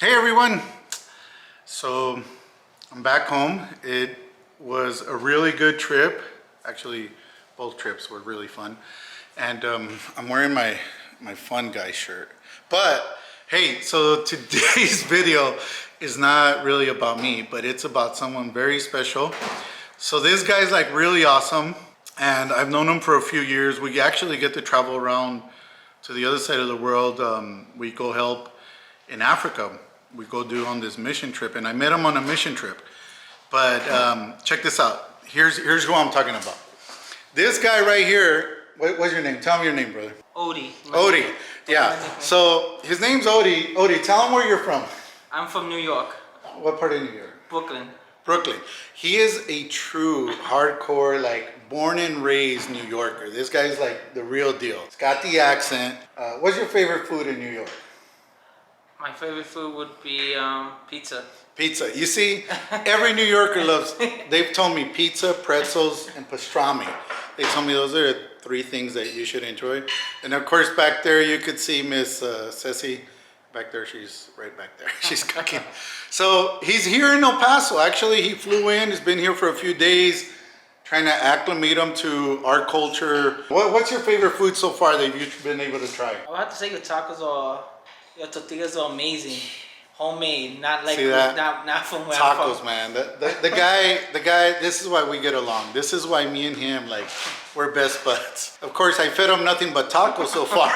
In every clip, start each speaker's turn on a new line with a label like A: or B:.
A: Hey everyone! So I'm back home. It was a really good trip. Actually, both trips were really fun. And I'm wearing my fun guy shirt. But hey, so today's video is not really about me, but it's about someone very special. So this guy's like really awesome, and I've known him for a few years. We actually get to travel around to the other side of the world. We go help in Africa. We go do on this mission trip, and I met him on a mission trip. But check this out. Here's who I'm talking about. This guy right here. What's your name? Tell me your name, brother.
B: Odie.
A: Odie. Yeah. So his name's Odie. Odie, tell him where you're from.
B: I'm from New York,
A: What part of New York?
B: Brooklyn.
A: Brooklyn. He is a true hardcore, like born and raised New Yorker. This guy's like the real deal. He's got the accent. What's your favorite food in New York?
B: My favorite food would be pizza.
A: Pizza. You see, every New Yorker loves, they've told me pizza, pretzels, and pastrami. They told me those are the three things that you should enjoy. And of course, back there, you could see Miss Ceci. Back there, she's right back there. She's cooking. So he's here in El Paso. Actually, he flew in. He's been here for a few days, trying to acclimate him to our culture. What's your favorite food so far that you've been able to try?
B: I would have to say your tortillas are amazing. Homemade, not like
A: See that?
B: not from where I'm
A: Tacos,
B: from.
A: man. The guy. This is why we get along. This is why me and him, like, we're best buds. Of course, I fed him nothing but tacos so far,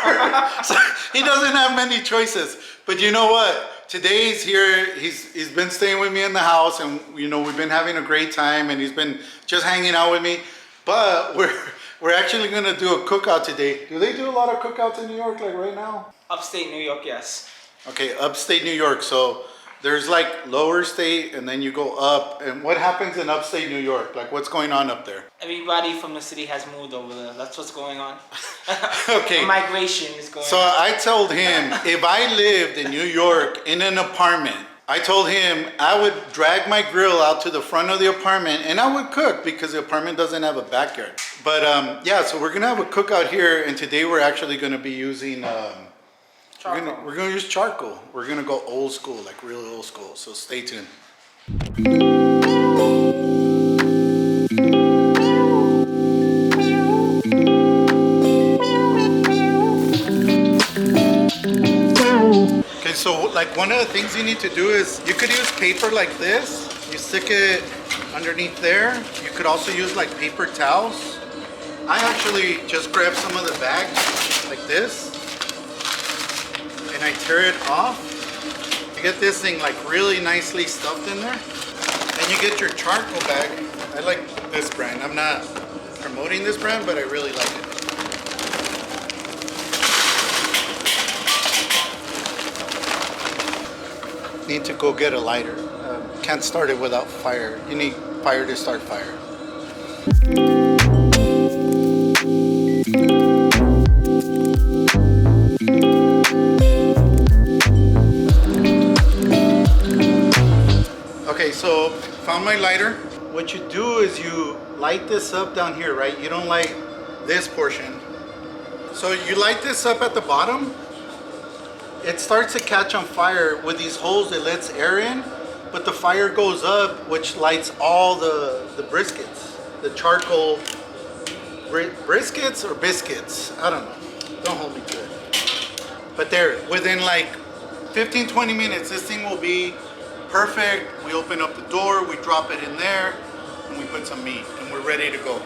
A: so he doesn't have many choices. But you know what? Today he's here. He's been staying with me in the house, and we've been having a great time, and he's been just hanging out with me. But we're actually gonna do a cookout today. Do they do a lot of cookouts in New York, like right now?
B: Upstate New York, yes.
A: Okay, upstate New York. So there's like lower state, and then you go up. And what happens in upstate New York? Like, what's going on up there?
B: Everybody from the city has moved over there. That's what's going on.
A: Okay.
B: Migration is going
A: So
B: on.
A: I told him if I lived in New York in an apartment, I told him I would drag my grill out to the front of the apartment and I would cook because the apartment doesn't have a backyard. But yeah, so we're gonna have a cookout here, and today we're actually gonna be using.
B: Charcoal.
A: We're gonna use charcoal. We're gonna go old school, like real old school. So stay tuned. Okay, so like one of the things you need to do is you could use paper like this. You stick it underneath there. You could also use like paper towels. I actually just grab some of the bags like this, and I tear it off. You get this thing like really nicely stuffed in there. And you get your charcoal bag. I like this brand. I'm not promoting this brand, but I really like it. Need to go get a lighter. Can't start it without fire. You need fire to start fire. Okay, so found my lighter. What you do is you light this up down here, right? You don't light this portion. So you light this up at the bottom. It starts to catch on fire with these holes that lets air in, but the fire goes up, which lights all the briskets, the charcoal briskets or biscuits. I don't know. Don't hold me to it. But there, within like 15-20 minutes, this thing will be perfect. We open up the door, we drop it in there, and we put some meat, and we're ready to go.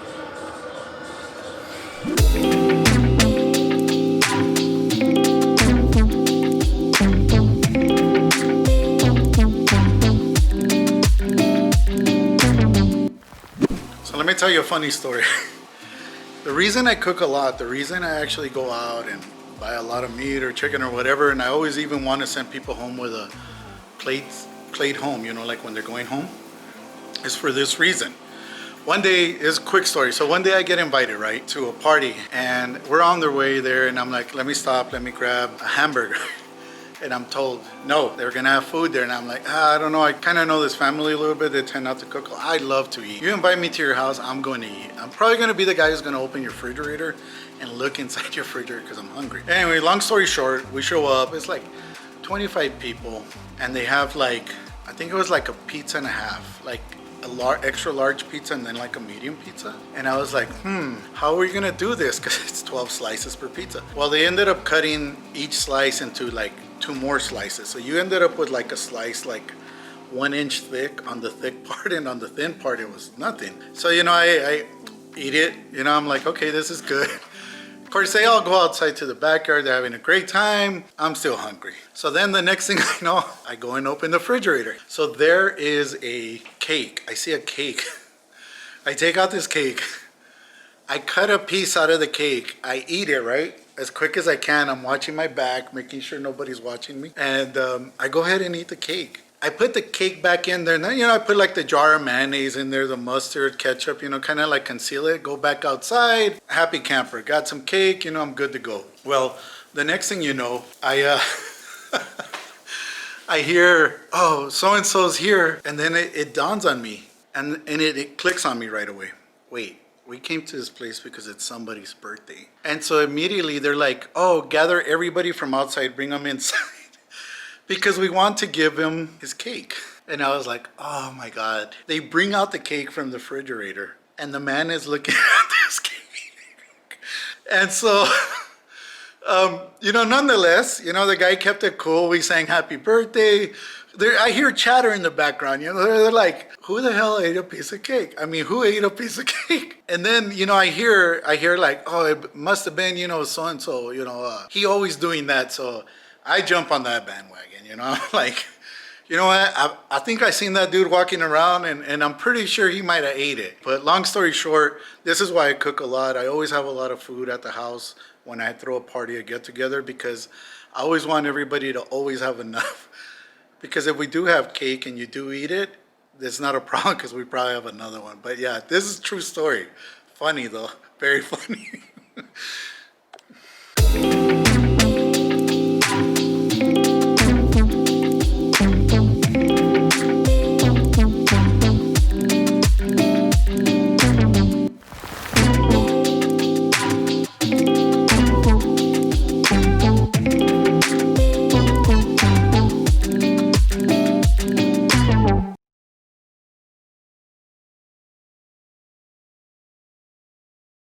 A: So let me tell you a funny story. The reason I cook a lot, the reason I actually go out and buy a lot of meat or chicken or whatever, and I always even want to send people home with a plate home, like when they're going home, is for this reason. One day, is a quick story. So one day I get invited, right, to a party, and we're on their way there, and I'm like, let me stop, let me grab a hamburger. And I'm told, no, they're gonna have food there. And I'm like, I don't know, I kind of know this family a little bit. They tend not to cook. I love to eat. You invite me to your house, I'm going to eat. I'm probably gonna be the guy who's gonna open your refrigerator and look inside your refrigerator because I'm hungry. Anyway, long story short, we show up. It's like 25 people, and they have like, I think it was like a pizza and a half, like a extra large pizza and then like a medium pizza. And I was like, how are we gonna do this? Because it's 12 slices per pizza. Well, they ended up cutting each slice into like 2 more slices. So you ended up with like a slice like 1 inch thick on the thick part, and on the thin part it was nothing. So I eat it. I'm like, okay, this is good. Of course, they all go outside to the backyard. They're having a great time. I'm still hungry. So then the next thing I know, I go and open the refrigerator. So there is a cake. I see a cake. I take out this cake. I cut a piece out of the cake. I eat it, right? As quick as I can. I'm watching my back, making sure nobody's watching me. And I go ahead and eat the cake. I put the cake back in there, and then, I put like the jar of mayonnaise in there, the mustard, ketchup, kind of like conceal it, go back outside, happy camper, got some cake, I'm good to go. Well, the next thing you know, I hear, oh, so-and-so's here, and then it dawns on me, and it clicks on me right away. Wait, we came to this place because it's somebody's birthday. And so immediately they're like, oh, gather everybody from outside, bring them inside. Because we want to give him his cake. And I was like, oh my God. They bring out the cake from the refrigerator, and the man is looking at this cake. And so, nonetheless, the guy kept it cool. We sang happy birthday. I hear chatter in the background. They're like, who the hell ate a piece of cake? I mean, who ate a piece of cake? And then, I hear like, oh, it must have been, so-and-so, he always doing that. So I jump on that bandwagon, like, you know what? I think I seen that dude walking around, and I'm pretty sure he might have ate it. But long story short, this is why I cook a lot. I always have a lot of food at the house when I throw a party or get together, because I always want everybody to always have enough. Because if we do have cake and you do eat it, it's not a problem, because we probably have another one. But yeah, this is a true story. Funny though, very funny.